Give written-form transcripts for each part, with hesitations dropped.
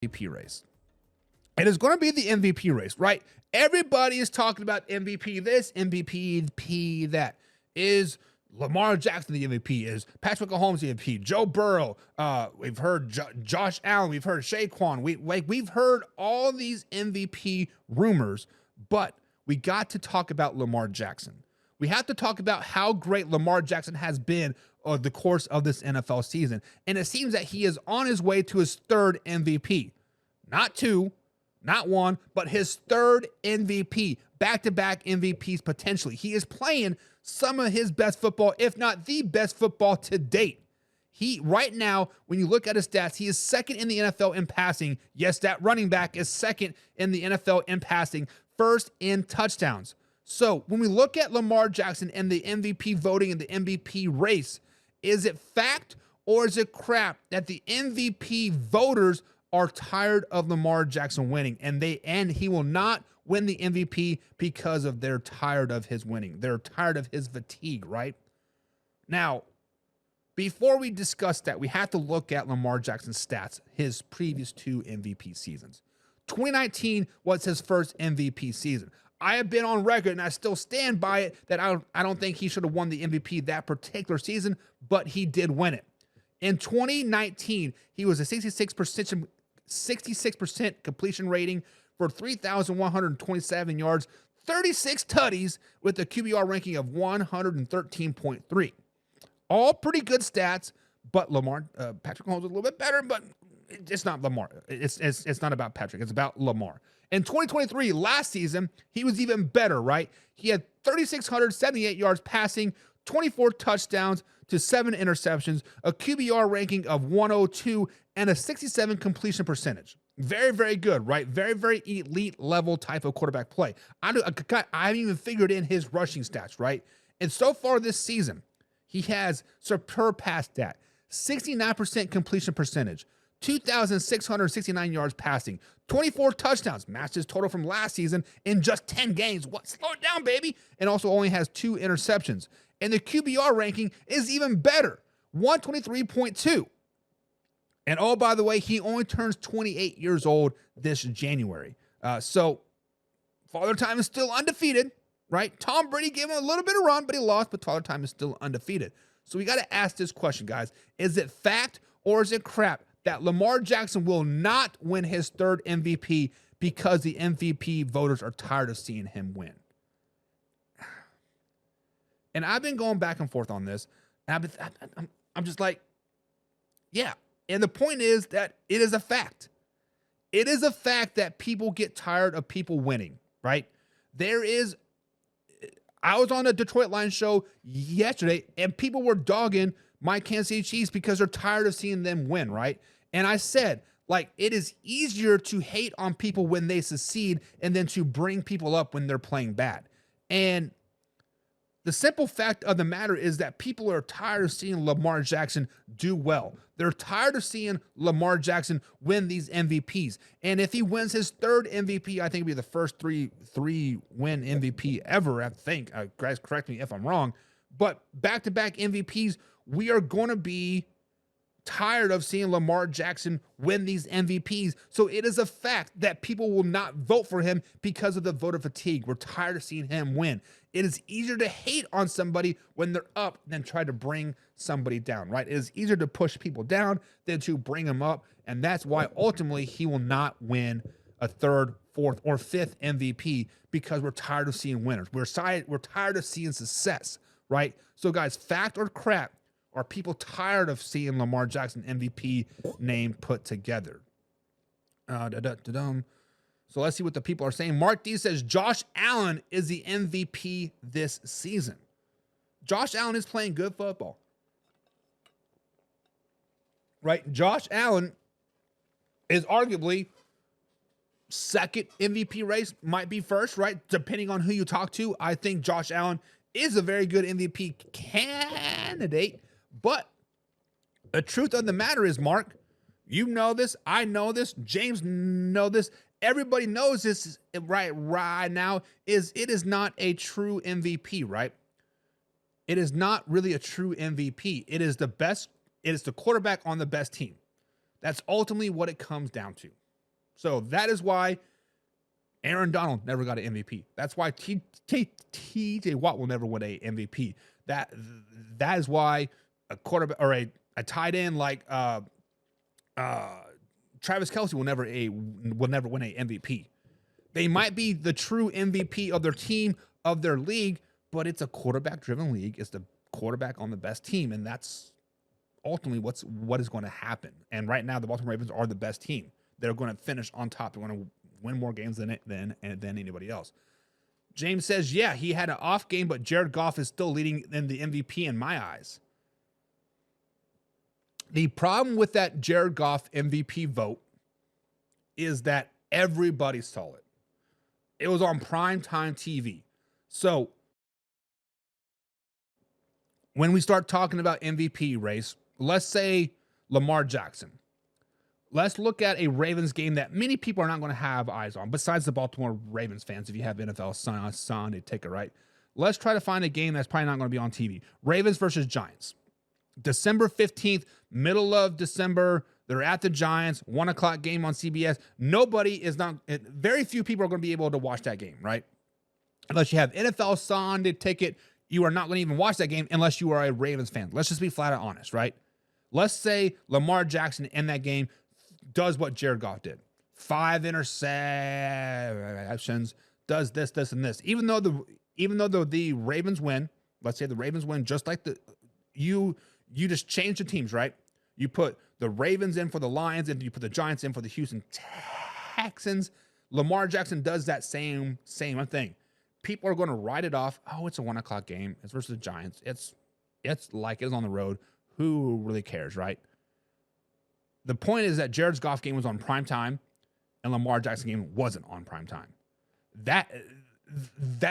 MVP race. It is going to be the MVP race, right? Everybody is talking about MVP this, MVP that. Is Lamar Jackson the MVP? Is Patrick Mahomes the MVP? Joe Burrow. We've heard Josh Allen. We've heard Saquon. We've heard all these MVP rumors, but we got to talk about Lamar Jackson. We have to talk about how great Lamar Jackson has been over the course of this NFL season. And it seems that he is on his way to his third MVP. Not two, not one, but his third MVP. Back-to-back MVPs potentially. He is playing some of his best football, if not the best football to date. He, right now, when you look at his stats, he is second in the NFL in passing. Yes, that running back is second in the NFL in passing, first in touchdowns. So when we look at Lamar Jackson and the MVP voting and the MVP race, is it fact or is it crap that the MVP voters are tired of Lamar Jackson winning and he will not win the MVP because of they're tired of his winning. They're tired of his fatigue, right? Now, before we discuss that, we have to look at Lamar Jackson's stats, his previous two MVP seasons. 2019 was his first MVP season. I have been on record, and I still stand by it, that I don't think he should have won the MVP that particular season, but he did win it. In 2019, he was a 66% completion rating for 3,127 yards, 36 tutties with a QBR ranking of 113.3. All pretty good stats, but Patrick Mahomes is a little bit better, but it's not Lamar. It's not about Patrick. It's about Lamar. In 2023, last season, he was even better, right? He had 3,678 yards passing, 24 touchdowns to 7 interceptions, a QBR ranking of 102, and a 67 completion percentage. Very, very good, right? Very, very elite level type of quarterback play. I haven't even figured in his rushing stats, right? And so far this season, he has surpassed that. 69% completion percentage, 2,669 yards passing, 24 touchdowns, matched his total from last season in just 10 games. What? Slow it down, baby. And also only has 2 interceptions. And the QBR ranking is even better, 123.2. And oh, by the way, he only turns 28 years old this January. So Father Time is still undefeated, right? Tom Brady gave him a little bit of run, but he lost, but Father Time is still undefeated. So we got to ask this question, guys. Is it fact or is it crap that Lamar Jackson will not win his third MVP because the MVP voters are tired of seeing him win? And I've been going back and forth on this. And I'm just like, yeah. And the point is that it is a fact. It is a fact that people get tired of people winning, right? I was on a Detroit Lions show yesterday, and people were dogging my Kansas City Chiefs because they're tired of seeing them win, right? And I said, like, it is easier to hate on people when they succeed and then to bring people up when they're playing bad. And the simple fact of the matter is that people are tired of seeing Lamar Jackson do well. They're tired of seeing Lamar Jackson win these MVPs. And if he wins his third MVP, I think it'll be the first three win MVP ever, I think. Guys, correct me if I'm wrong. But back-to-back MVPs, we are going to be tired of seeing Lamar Jackson win these MVPs. So it is a fact that people will not vote for him because of the voter fatigue. We're tired of seeing him win. It is easier to hate on somebody when they're up than try to bring somebody down, right? It is easier to push people down than to bring them up. And that's why ultimately he will not win a third, fourth, or fifth MVP because we're tired of seeing winners. We're tired of seeing success, right? So guys, fact or crap, are people tired of seeing Lamar Jackson MVP name put together? So let's see what the people are saying. Mark D says Josh Allen is the MVP this season. Josh Allen is playing good football, right? Josh Allen is arguably second MVP race, might be first, right? Depending on who you talk to. I think Josh Allen is a very good MVP candidate. But the truth of the matter is, Mark, you know this, I know this, James know this, everybody knows this right now, it is not a true MVP, right? It is not really a true MVP. It is the quarterback on the best team. That's ultimately what it comes down to, So that is why Aaron Donald never got an MVP. That's why TJ Watt will never win a MVP. That is why a quarterback or a tight end like Travis Kelce will never win a MVP. They might be the true MVP of their team, of their league, but it's a quarterback-driven league. It's the quarterback on the best team, and that's ultimately what is going to happen. And right now, the Baltimore Ravens are the best team. They're going to finish on top. They're going to win more games than anybody else. James says, yeah, he had an off game, but Jared Goff is still leading in the MVP in my eyes. The problem with that Jared Goff MVP vote is that everybody saw it. It was on primetime TV. So when we start talking about MVP race, let's say Lamar Jackson. Let's look at a Ravens game that many people are not going to have eyes on, besides the Baltimore Ravens fans, if you have NFL Sunday ticket, right? Let's try to find a game that's probably not going to be on TV. Ravens versus Giants. December 15th, middle of December, they're at the Giants, 1 o'clock game on CBS. Very few people are going to be able to watch that game, right? Unless you have NFL Sunday ticket, you are not going to even watch that game unless you are a Ravens fan. Let's just be flat out honest, right? Let's say Lamar Jackson in that game does what Jared Goff did. 5 interceptions, does this, and this. Even though the Ravens win, let's say the Ravens win just like you just change the teams, right? You put the Ravens in for the Lions and you put the Giants in for the Houston Texans. Lamar Jackson does that same thing. People are going to write it off. Oh, it's a 1 o'clock game. It's versus the Giants. It's like it's on the road. Who really cares, right? The point is that Jared Goff game was on prime time and Lamar Jackson game wasn't on prime time. That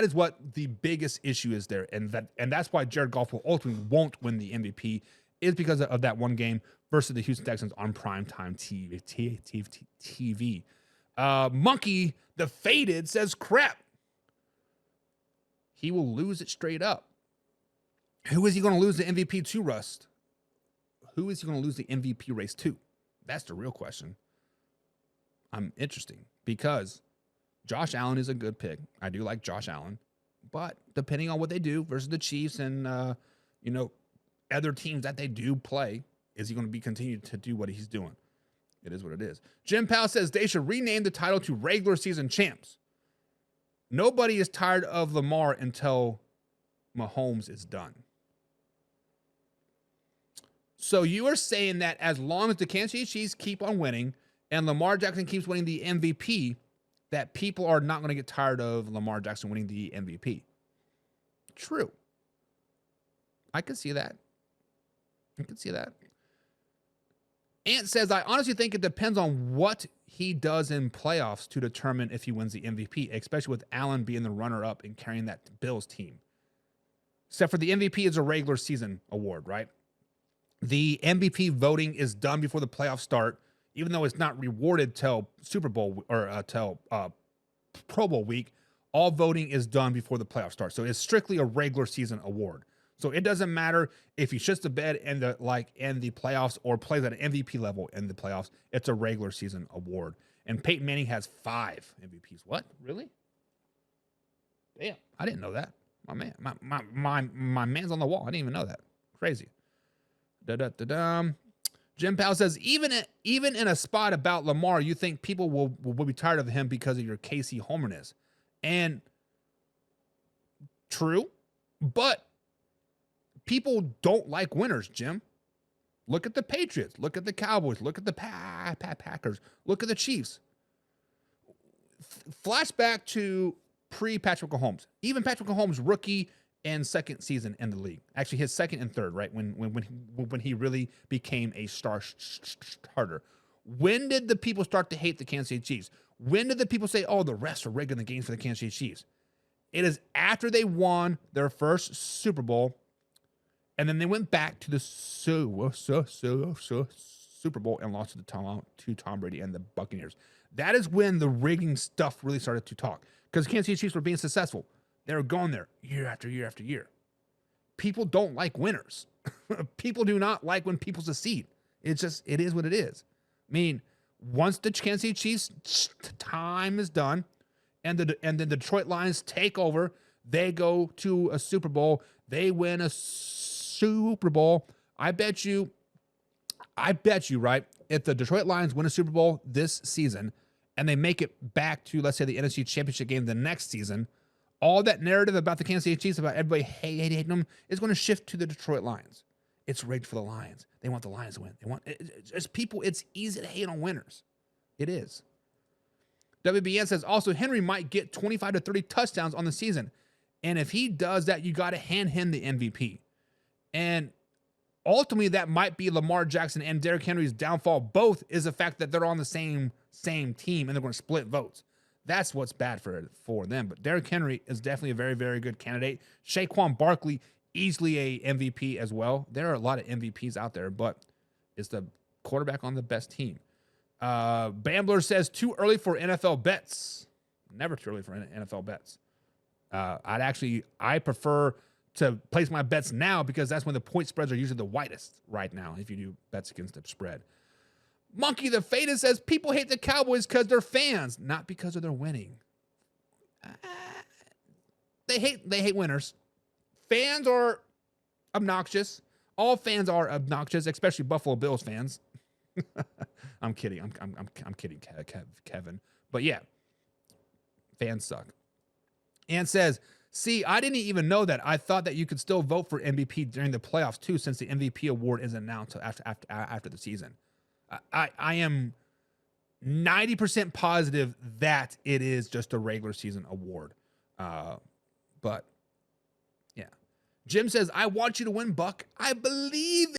is what the biggest issue is there. And that's why Jared Goff ultimately won't win the MVP, is because of that one game versus the Houston Texans on primetime TV. Monkey, the faded, says crap. He will lose it straight up. Who is he going to lose the MVP to, Rust? Who is he going to lose the MVP race to? That's the real question. I'm interesting because Josh Allen is a good pick. I do like Josh Allen, but depending on what they do versus the Chiefs and other teams that they do play, is he going to be continued to do what he's doing? It is what it is. Jim Powell says they should rename the title to regular season champs. Nobody is tired of Lamar until Mahomes is done. So you are saying that as long as the Kansas City Chiefs keep on winning and Lamar Jackson keeps winning the MVP, that people are not going to get tired of Lamar Jackson winning the MVP. True. I can see that. Ant says, I honestly think it depends on what he does in playoffs to determine if he wins the MVP, especially with Allen being the runner-up and carrying that Bills team. Except for the MVP is a regular season award, right? The MVP voting is done before the playoffs start, even though it's not rewarded till Super Bowl or till Pro Bowl week. All voting is done before the playoffs start. So it's strictly a regular season award. So it doesn't matter if he shits the bed in the playoffs or plays at an MVP level in the playoffs. It's a regular season award. And Peyton Manning has 5 MVPs. What? Really? Damn, I didn't know that. My man, my man's on the wall. I didn't even know that. Crazy. Jim Powell says, even in a spot about Lamar, you think people will be tired of him because of your KC homerness. And true, but people don't like winners, Jim. Look at the Patriots. Look at the Cowboys. Look at the Packers. Look at the Chiefs. Flashback to pre-Patrick Mahomes. Even Patrick Mahomes' rookie and second season in the league. Actually, his second and third, right? When he really became a starter. When did the people start to hate the Kansas City Chiefs? When did the people say, oh, the refs are rigging the games for the Kansas City Chiefs? It is after they won their first Super Bowl, and then they went back to the Super Bowl and lost to Tom Brady and the Buccaneers. That is when the rigging stuff really started to talk. Because Kansas City Chiefs were being successful. They were going there year after year after year. People don't like winners. People do not like when people succeed. It is what it is. I mean, once the Kansas City Chiefs time is done, and then the Detroit Lions take over, they go to a Super Bowl, they win a Super Bowl. I bet you, right? If the Detroit Lions win a Super Bowl this season and they make it back to, let's say, the NFC Championship game the next season, all that narrative about the Kansas City Chiefs, about everybody hating them, is going to shift to the Detroit Lions. It's rigged for the Lions. They want the Lions to win. They want it's people. It's easy to hate on winners. It is. WBN says also Henry might get 25 to 30 touchdowns on the season, and if he does that, you got to hand him the MVP. And ultimately, that might be Lamar Jackson and Derrick Henry's downfall. Both is the fact that they're on the same team and they're going to split votes. That's what's bad for them. But Derrick Henry is definitely a very, very good candidate. Saquon Barkley, easily a MVP as well. There are a lot of MVPs out there, but it's the quarterback on the best team. Bambler says too early for NFL bets. Never too early for NFL bets. I prefer to place my bets now because that's when the point spreads are usually the widest right now if you do bets against the spread. Monkey the Faded says people hate the Cowboys because they're fans, not because of their winning. They hate winners. Fans are obnoxious. All fans are obnoxious, especially Buffalo Bills fans. I'm kidding. I'm kidding, Kevin. But yeah, fans suck. And says, see, I didn't even know that. I thought that you could still vote for MVP during the playoffs too, since the MVP award isn't announced after the season. I am 90% positive that it is just a regular season award. But yeah. Jim says, I want you to win, Buck. I believe